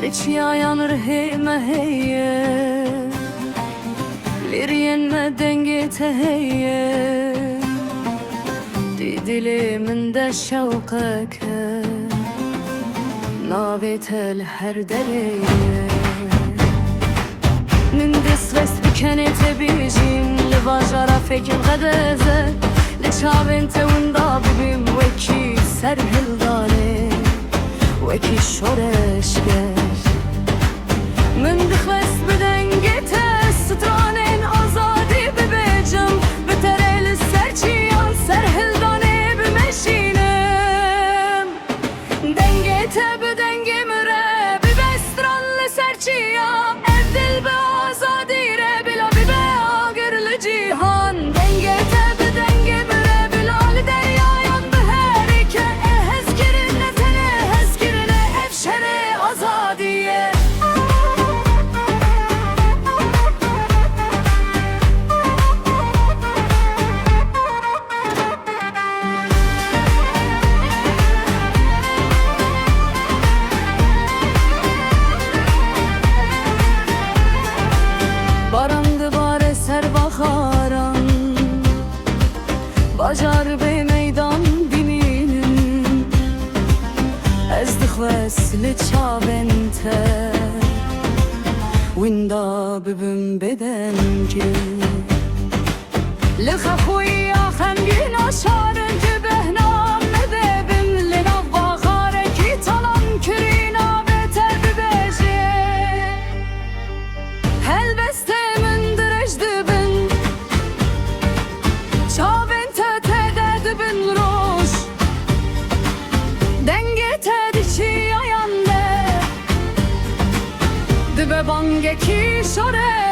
لچیا yanır heyme heye Liryenme dengete heye Dilimin de şevkeke Navetel her dereye Nindis ves bikenete bijim Livajara fekim gadeze Leçavente unda bibim Veki serhildane Veki şoreşker من دخلت بدنگته سترانین آزادی ببیجم بتریل سرچیان سرهلدانه بمشینم دنگته بدنگم ره ببستران لسرچیان evdil به آزادی ره بلا ببه آگر لجیهان دنگته بدنگم ره بلال دریایان به هری که اهز کرنه تنه هز کرنه افشنه آزادیه Barandı bare ser bakaran Bacar be meydan bininin Ezdik vesli çavente Winda bibim bedenci Lıxa xuya xemgin aşarın cibehna Medebim linav bakare ki talan kürina beter bibeji Helbeste Dibe bange ki şore